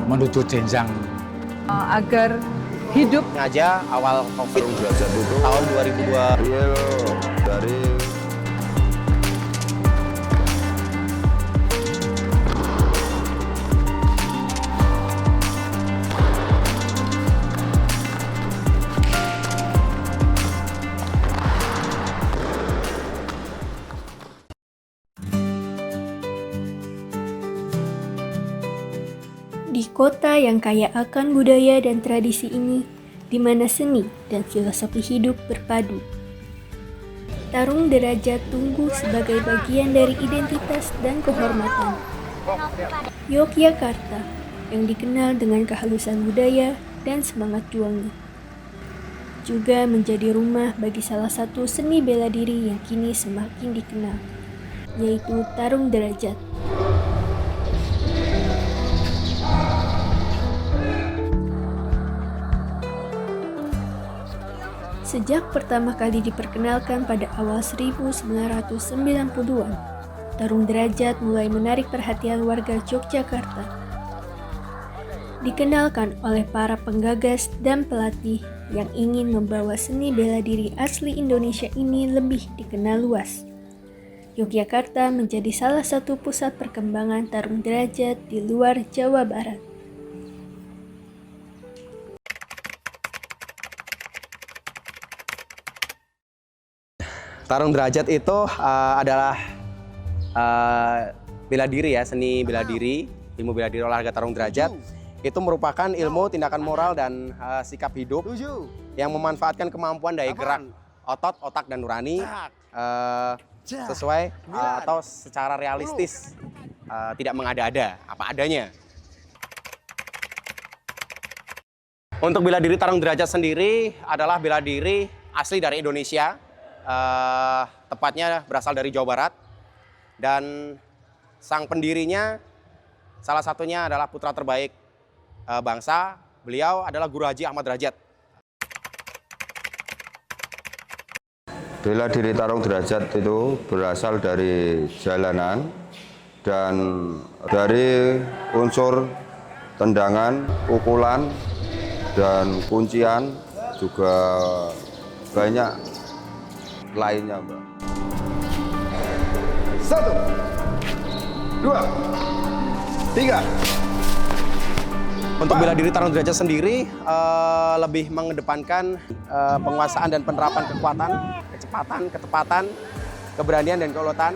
menuju jenjang agar hidup aja awal COVID derajat itu tahun 2002 real dari Di kota yang kaya akan budaya dan tradisi ini, di mana seni dan filosofi hidup berpadu. Tarung Derajat tumbuh sebagai bagian dari identitas dan kehormatan. Yogyakarta, yang dikenal dengan kehalusan budaya dan semangat juangnya, juga menjadi rumah bagi salah satu seni bela diri yang kini semakin dikenal, yaitu Tarung Derajat. Sejak pertama kali diperkenalkan pada awal 1990-an, Tarung Derajat mulai menarik perhatian warga Yogyakarta. Dikenalkan oleh para penggagas dan pelatih yang ingin membawa seni bela diri asli Indonesia ini lebih dikenal luas. Yogyakarta menjadi salah satu pusat perkembangan Tarung Derajat di luar Jawa Barat. Tarung derajat itu adalah bela diri ya, seni bela diri, ilmu bela diri olahraga tarung derajat. Itu merupakan ilmu tindakan moral dan sikap hidup yang memanfaatkan kemampuan daya gerak otot, otak, dan nurani sesuai atau secara realistis, tidak mengada-ada, apa adanya. Untuk bela diri tarung derajat sendiri adalah bela diri asli dari Indonesia. Tepatnya berasal dari Jawa Barat, dan sang pendirinya salah satunya adalah putra terbaik bangsa. Beliau adalah Guru Haji Ahmad Derajat. bela diri tarung derajat itu berasal dari jalanan dan dari unsur tendangan, pukulan, dan kuncian, juga banyak lainnya, Mbak. 1, 2, 3. Untuk bela diri tarung derajat sendiri lebih mengedepankan penguasaan dan penerapan kekuatan, kecepatan, ketepatan, keberanian dan keuletan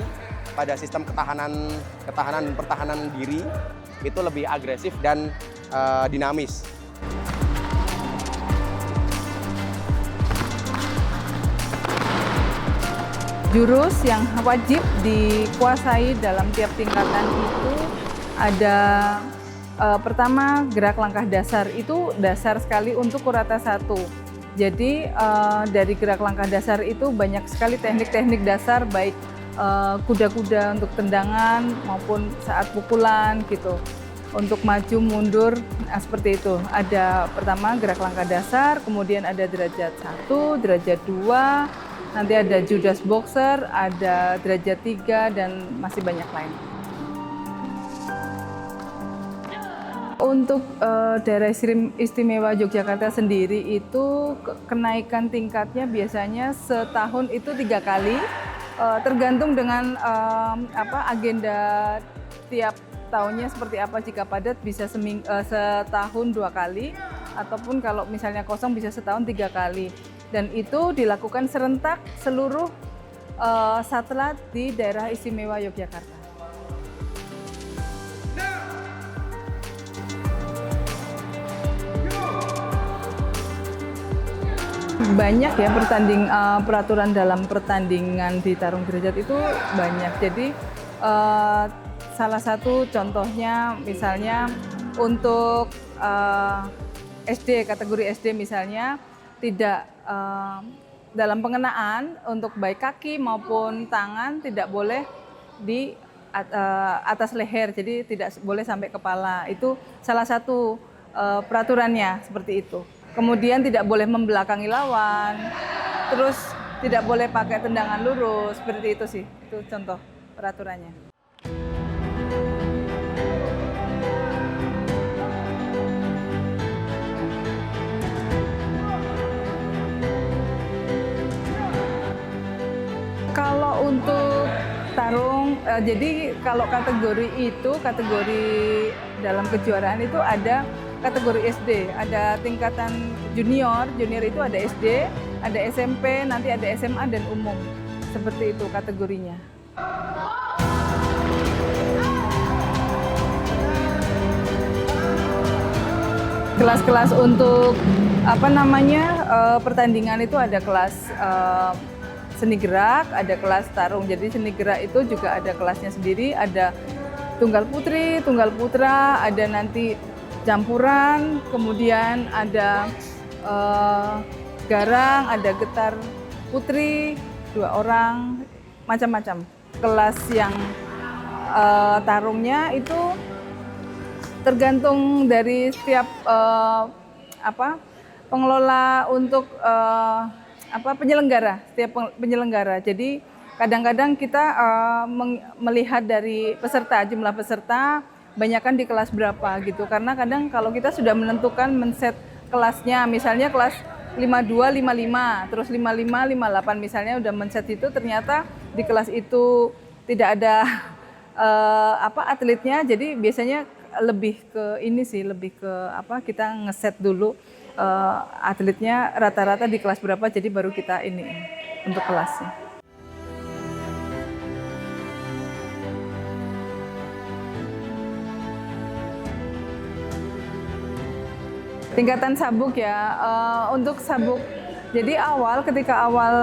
pada sistem ketahanan dan pertahanan diri. Itu lebih agresif dan dinamis. jurus yang wajib dikuasai dalam tiap tingkatan itu ada pertama gerak langkah dasar, itu dasar sekali untuk kurata 1. Jadi dari gerak langkah dasar itu banyak sekali teknik-teknik dasar, baik kuda-kuda untuk tendangan maupun saat pukulan gitu. Untuk maju mundur, seperti itu. Ada pertama gerak langkah dasar, kemudian ada derajat 1, derajat 2, nanti ada Judas Boxer, ada derajat 3, dan masih banyak lain. Untuk daerah istimewa Yogyakarta sendiri itu kenaikan tingkatnya biasanya setahun itu 3 kali, tergantung dengan agenda tiap tahunnya seperti apa. Jika padat bisa setahun 2 kali, ataupun kalau misalnya kosong bisa setahun 3 kali. Dan itu dilakukan serentak seluruh satlat di daerah istimewa Yogyakarta. Banyak ya peraturan dalam pertandingan di tarung derajat itu banyak. Jadi salah satu contohnya misalnya untuk SD, kategori SD misalnya, tidak dalam pengenaan untuk baik kaki maupun tangan tidak boleh di atas leher, jadi tidak boleh sampai kepala. Itu salah satu peraturannya seperti itu. Kemudian tidak boleh membelakangi lawan, terus tidak boleh pakai tendangan lurus, seperti itu sih. Itu contoh peraturannya. jadi kalau kategori dalam kejuaraan itu ada kategori SD, ada tingkatan junior itu ada SD, ada SMP, nanti ada SMA dan umum. Seperti itu kategorinya. Kelas-kelas untuk pertandingan itu ada kelas seni gerak, ada kelas tarung. Jadi seni gerak itu juga ada kelasnya sendiri, ada tunggal putri, tunggal putra, ada nanti campuran, kemudian ada garang, ada getar putri, 2 orang, macam-macam. Kelas yang tarungnya itu tergantung dari setiap pengelola untuk setiap penyelenggara. Jadi kadang-kadang kita melihat dari jumlah peserta, banyakkan di kelas berapa gitu. Karena kadang kalau kita sudah menentukan men-set kelasnya, misalnya kelas 52, 55, terus 55, 58 misalnya udah men-set itu, ternyata di kelas itu tidak ada atletnya, jadi biasanya lebih ke kita ngeset dulu atletnya rata-rata di kelas berapa, jadi baru kita untuk kelasnya. Tingkatan sabuk ya, untuk sabuk. Jadi ketika awal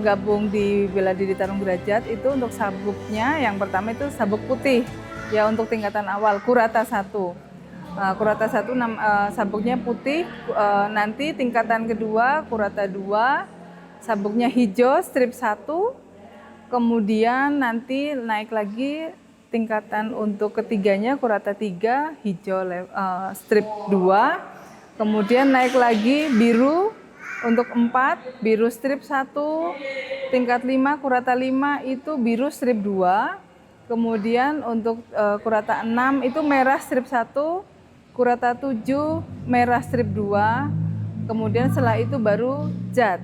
gabung di Bela Diri Tarung Derajat itu untuk sabuknya yang pertama itu sabuk putih ya untuk tingkatan awal, Kurata 1. Kurata 1 sabuknya putih, nanti tingkatan kedua Kurata 2, sabuknya hijau strip 1, kemudian nanti naik lagi tingkatan untuk ketiganya Kurata 3 hijau strip 2, kemudian naik lagi biru untuk 4, biru strip 1, tingkat 5 Kurata 5 itu biru strip 2, kemudian untuk Kurata 6 itu merah strip 1, Kurata 7 merah strip 2, kemudian setelah itu baru jad,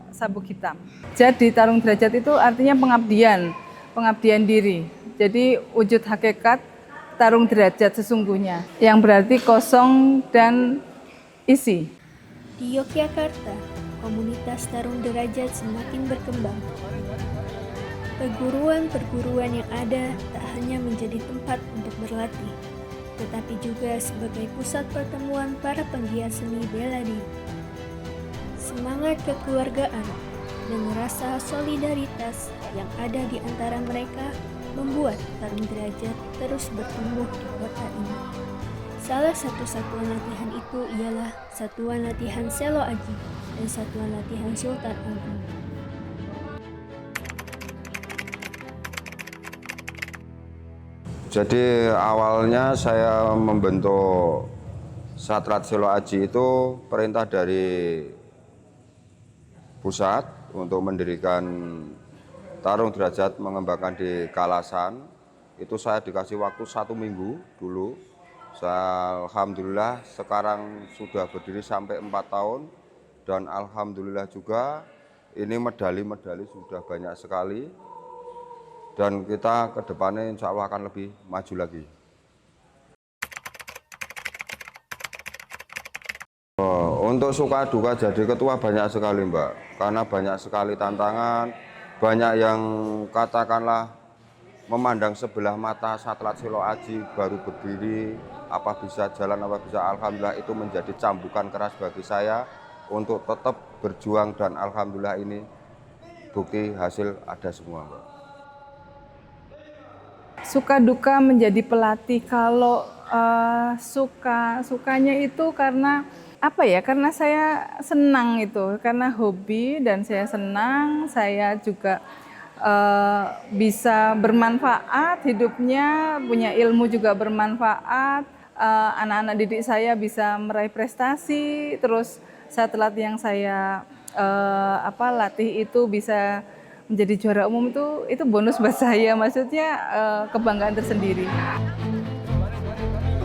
sabuk hitam. Jad di Tarung Derajat itu artinya pengabdian diri. Jadi wujud hakikat Tarung Derajat sesungguhnya, yang berarti kosong dan isi. Di Yogyakarta, komunitas Tarung Derajat semakin berkembang. Perguruan-perguruan yang ada tak hanya menjadi tempat untuk berlatih, tetapi juga sebagai pusat pertemuan para penggiat seni bela diri. Semangat kekeluargaan dan rasa solidaritas yang ada di antara mereka membuat Tarung Derajat terus bertumbuh di kota ini. Salah satu satuan latihan itu ialah Satuan Latihan Selo Aji dan Satuan Latihan Sultan Agung. Jadi awalnya saya membentuk Satrat Selo Aji itu perintah dari pusat untuk mendirikan Tarung Derajat mengembangkan di Kalasan. Itu saya dikasih waktu 1 minggu dulu. Alhamdulillah sekarang sudah berdiri sampai 4 tahun. Dan alhamdulillah juga ini medali-medali sudah banyak sekali. Dan kita ke depannya insya Allah akan lebih maju lagi. Untuk suka duka jadi ketua banyak sekali Mbak. Karena banyak sekali tantangan, banyak yang katakanlah memandang sebelah mata Satrat Selo Aji baru berdiri, apa bisa jalan, apa bisa. Alhamdulillah itu menjadi cambukan keras bagi saya untuk tetap berjuang dan alhamdulillah ini bukti hasil ada semua Mbak. Suka duka menjadi pelatih, kalau sukanya itu karena karena saya senang itu, karena hobi dan saya senang, saya juga bisa bermanfaat hidupnya, punya ilmu juga bermanfaat, anak-anak didik saya bisa meraih prestasi, terus satelit yang saya latih itu bisa menjadi juara umum, itu bonus buat saya, maksudnya kebanggaan tersendiri.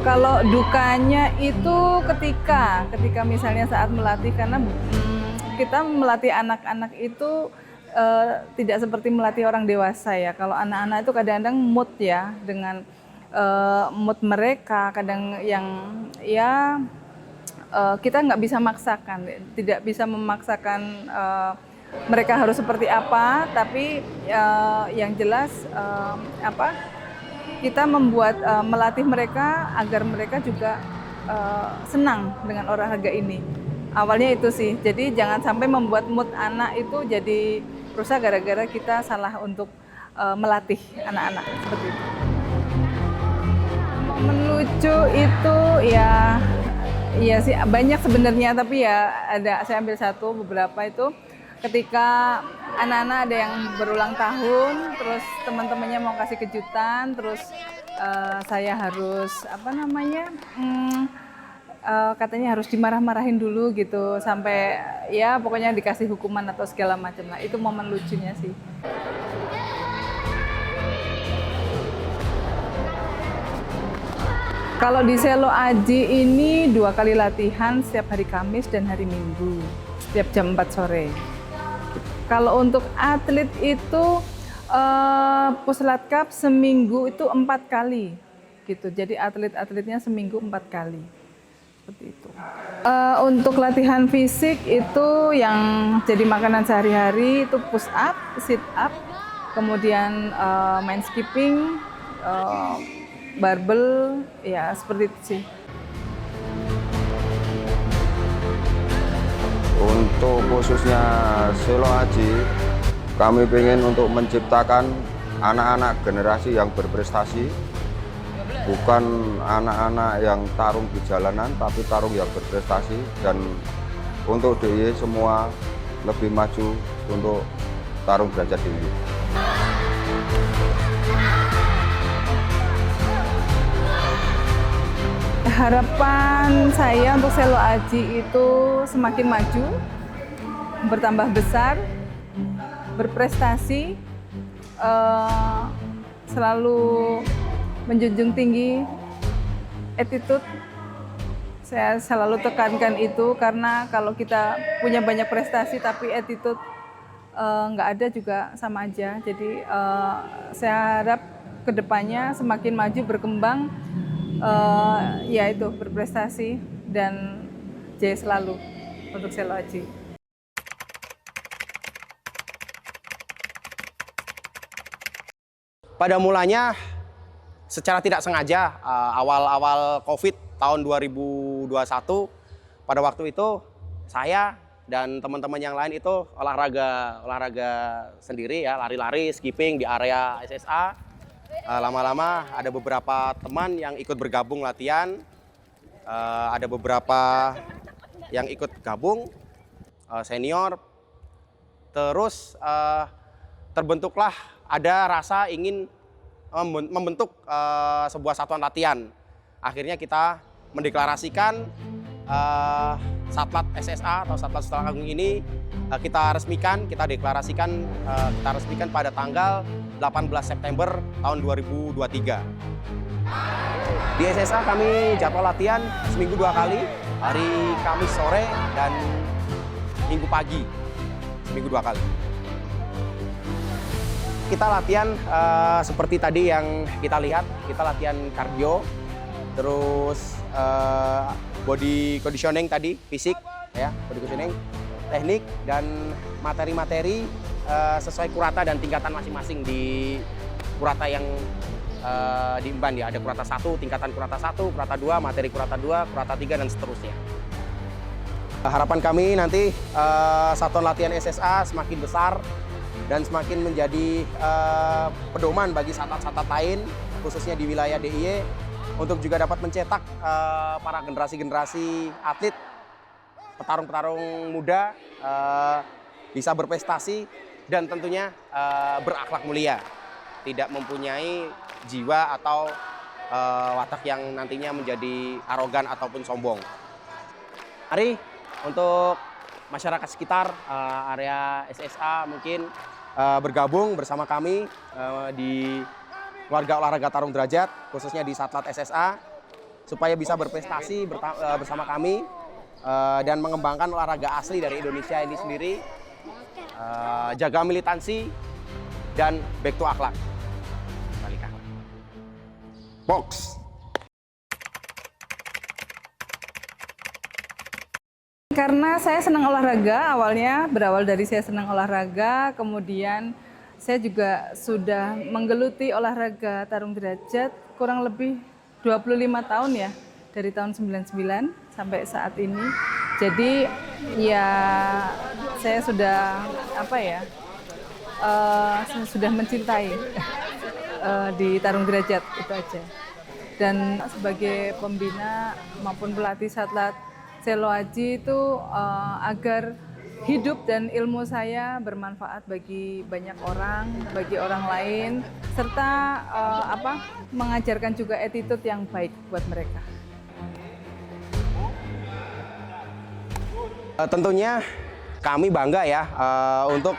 Kalau dukanya itu ketika misalnya saat melatih, karena kita melatih anak-anak itu tidak seperti melatih orang dewasa ya. Kalau anak-anak itu kadang-kadang mood ya, dengan mood mereka, kadang yang ya kita nggak bisa maksakan, tidak bisa memaksakan mereka harus seperti apa, tapi yang jelas kita membuat melatih mereka agar mereka juga senang dengan olahraga ini. Awalnya itu sih, jadi jangan sampai membuat mood anak itu jadi rusak gara-gara kita salah untuk melatih anak-anak seperti itu. Momen lucu itu ya sih banyak sebenarnya, tapi ya saya ambil beberapa itu ketika anak-anak ada yang berulang tahun, terus teman-temannya mau kasih kejutan, terus saya harus katanya harus dimarah-marahin dulu gitu, sampai ya pokoknya dikasih hukuman atau segala macam lah. Itu momen lucunya sih. Kalau di Selo Aji ini 2 kali latihan setiap hari Kamis dan hari Minggu, setiap jam 4 sore. Kalau untuk atlet itu Puslat Cup seminggu itu 4 kali gitu. Jadi atlet-atletnya seminggu 4 kali. Seperti itu. Untuk latihan fisik itu yang jadi makanan sehari-hari itu push up, sit up, kemudian main skipping, barbel, ya seperti itu sih. Untuk khususnya Selo Aji, kami ingin untuk menciptakan anak-anak generasi yang berprestasi, bukan anak-anak yang tarung di jalanan, tapi tarung yang berprestasi. Dan untuk DIY semua lebih maju untuk tarung derajat tinggi. Harapan saya untuk Selo Aji itu semakin maju, bertambah besar, berprestasi, selalu menjunjung tinggi attitude. Saya selalu tekankan itu, karena kalau kita punya banyak prestasi tapi attitude nggak ada juga sama aja. Jadi saya harap kedepannya semakin maju, berkembang, yaitu berprestasi dan jaya selalu untuk Selo Aji. Pada mulanya secara tidak sengaja awal-awal COVID tahun 2021, pada waktu itu saya dan teman-teman yang lain itu olahraga sendiri ya, lari-lari, skipping di area SSA. Lama-lama ada beberapa teman yang ikut bergabung latihan, ada beberapa yang ikut gabung senior, terus terbentuklah ada rasa ingin membentuk sebuah satuan latihan. Akhirnya kita mendeklarasikan Satlat SSA atau Satlat Sultan Agung ini kita deklarasikan pada tanggal 18 September tahun 2023. Di SSA kami jadwal latihan seminggu 2 kali, hari Kamis sore dan Minggu pagi, seminggu 2 kali. Kita latihan seperti tadi yang kita lihat, kita latihan kardio, terus body conditioning tadi, fisik, ya, body conditioning, teknik dan materi-materi sesuai kurata dan tingkatan masing-masing di kurata yang diemban ya. Ada kurata 1, tingkatan kurata 1, kurata 2, materi kurata 2, kurata 3 dan seterusnya. Harapan kami nanti satuan latihan SSA semakin besar dan semakin menjadi pedoman bagi satlat-satlat lain, khususnya di wilayah DIY, untuk juga dapat mencetak para generasi-generasi atlet, petarung-petarung muda, bisa berprestasi dan tentunya berakhlak mulia, tidak mempunyai jiwa atau watak yang nantinya menjadi arogan ataupun sombong. Mari untuk masyarakat sekitar area SSA mungkin bergabung bersama kami di keluarga olahraga tarung derajat, khususnya di Satlat SSA, supaya bisa berprestasi bersama kami dan mengembangkan olahraga asli dari Indonesia ini sendiri, jaga militansi, dan back to akhlak. Balik ke akhlak. Box. Karena saya senang olahraga, awalnya berawal dari saya senang olahraga, kemudian saya juga sudah menggeluti olahraga tarung derajat kurang lebih 25 tahun ya, dari tahun 99 sampai saat ini. Jadi ya saya sudah saya sudah mencintai di tarung derajat itu aja. Dan sebagai pembina maupun pelatih satlat Selo Aji itu agar hidup dan ilmu saya bermanfaat bagi banyak orang, bagi orang lain, serta mengajarkan juga attitude yang baik buat mereka. Tentunya kami bangga ya untuk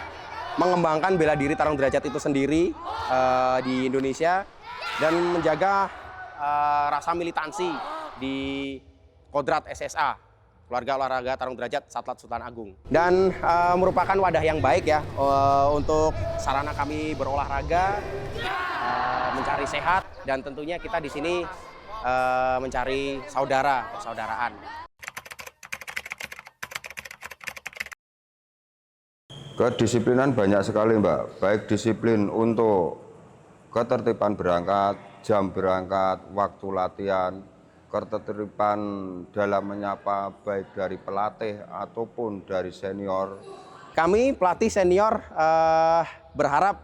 mengembangkan bela diri tarung derajat itu sendiri di Indonesia dan menjaga rasa militansi di Kodrat SSA. Keluarga Olahraga Tarung Derajat Satlat Sultan Agung, dan merupakan wadah yang baik ya untuk sarana kami berolahraga, mencari sehat, dan tentunya kita di sini mencari persaudaraan. Kedisiplinan banyak sekali Mbak, baik disiplin untuk ketertiban berangkat, jam berangkat, waktu latihan, ketertiban dalam menyapa baik dari pelatih ataupun dari senior. Kami pelatih senior berharap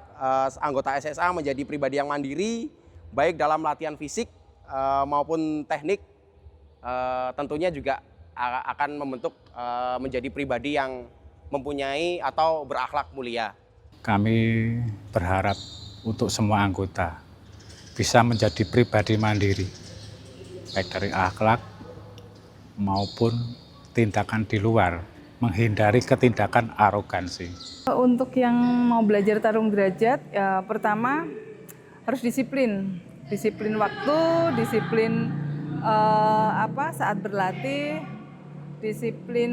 anggota SSA menjadi pribadi yang mandiri, baik dalam latihan fisik maupun teknik. Tentunya juga akan membentuk menjadi pribadi yang mempunyai atau berakhlak mulia. Kami berharap untuk semua anggota bisa menjadi pribadi mandiri, baik dari akhlak maupun tindakan di luar, menghindari ketindakan arogansi. Untuk yang mau belajar tarung derajat, ya pertama harus disiplin waktu, disiplin saat berlatih, disiplin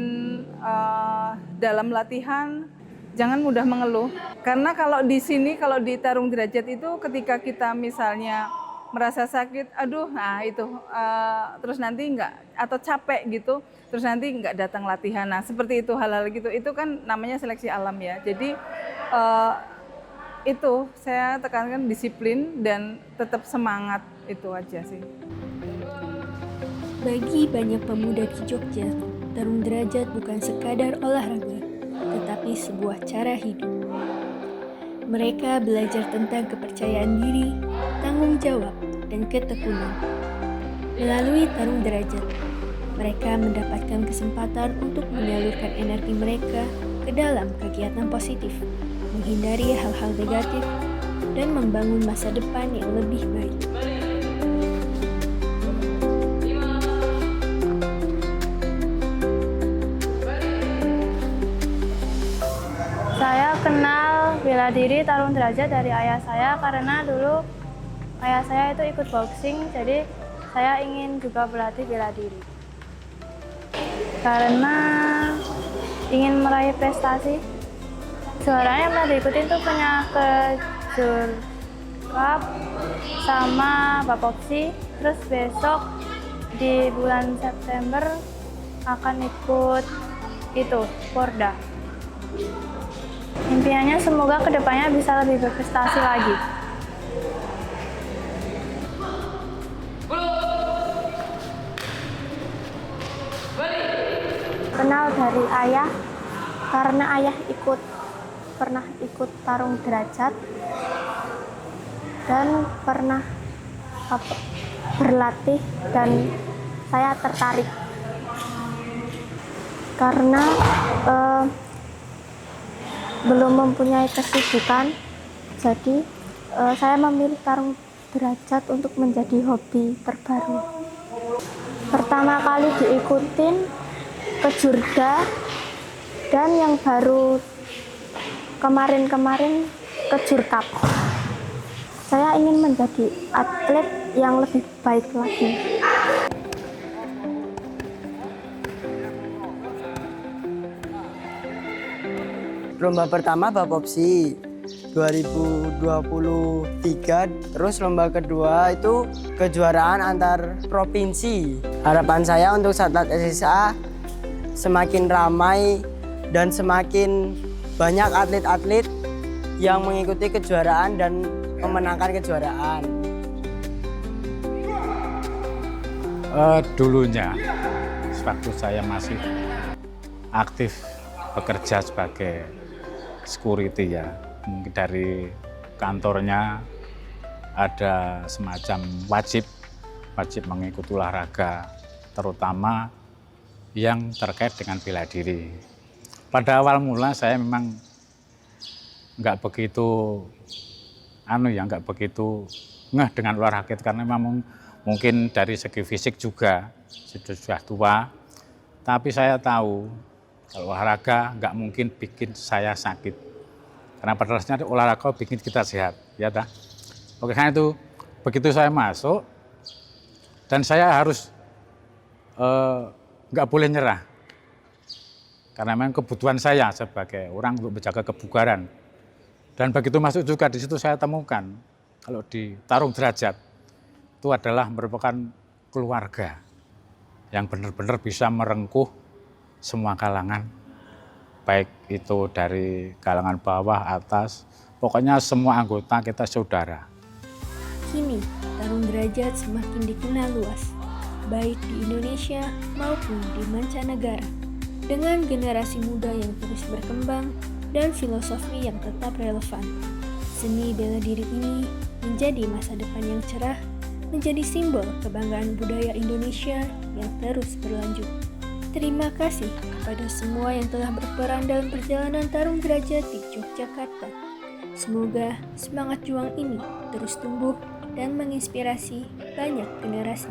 dalam latihan, jangan mudah mengeluh. Karena kalau di sini, kalau di tarung derajat itu ketika kita misalnya merasa sakit, terus nanti atau capek gitu, terus nanti nggak datang latihan. Nah seperti itu, hal-hal gitu, itu kan namanya seleksi alam ya. Jadi itu saya tekankan disiplin dan tetap semangat, itu aja sih. Bagi banyak pemuda di Jogja, tarung derajat bukan sekadar olahraga, tetapi sebuah cara hidup. Mereka belajar tentang kepercayaan diri, tanggung jawab, dan ketekunan. Melalui tarung derajat, mereka mendapatkan kesempatan untuk menyalurkan energi mereka ke dalam kegiatan positif, menghindari hal-hal negatif, dan membangun masa depan yang lebih baik. Saya kenal bela diri tarung derajat dari ayah saya karena dulu ayah saya itu ikut boxing, jadi saya ingin juga berlatih bela diri. Karena ingin meraih prestasi. Juaranya yang pernah diikutin tuh punya ke Jur Cup sama Bapoksi. Terus besok di bulan September akan ikut itu, Porda. Impiannya semoga kedepannya bisa lebih berprestasi lagi. Kenal dari ayah, karena ayah pernah ikut tarung derajat dan pernah berlatih, dan saya tertarik karena belum mempunyai kesibukan, jadi saya memilih tarung derajat untuk menjadi hobi terbaru. Pertama kali diikutin ke Jurda, dan yang baru kemarin-kemarin ke Jurkap. Saya ingin menjadi atlet yang lebih baik lagi. lomba pertama Bapopsi 2023, terus lomba kedua itu kejuaraan antar provinsi. Harapan saya untuk Satlat SSA semakin ramai dan semakin banyak atlet-atlet yang mengikuti kejuaraan dan memenangkan kejuaraan. Dulunya, waktu saya masih aktif bekerja sebagai security ya, mungkin dari kantornya ada semacam wajib mengikuti olahraga, terutama yang terkait dengan bela diri. Pada awal mula saya memang nggak begitu ngeh dengan olahraga itu, karena memang mungkin dari segi fisik juga sudah tua, tapi saya tahu kalau olahraga nggak mungkin bikin saya sakit, karena pada dasarnya olahraga bikin kita sehat, ya dah. Oke, karena itu begitu saya masuk dan saya harus nggak boleh nyerah, karena memang kebutuhan saya sebagai orang untuk menjaga kebugaran. Dan begitu masuk juga di situ saya temukan kalau di Tarung Derajat itu adalah merupakan keluarga yang benar-benar bisa merengkuh semua kalangan, baik itu dari kalangan bawah, atas, pokoknya semua anggota kita saudara. Kini, Tarung Derajat semakin dikenal luas, baik di Indonesia maupun di mancanegara, dengan generasi muda yang terus berkembang dan filosofi yang tetap relevan. Seni bela diri ini menjadi masa depan yang cerah, menjadi simbol kebanggaan budaya Indonesia yang terus berlanjut. Terima kasih kepada semua yang telah berperan dalam perjalanan Tarung Derajat di Yogyakarta. Semoga semangat juang ini terus tumbuh dan menginspirasi banyak generasi.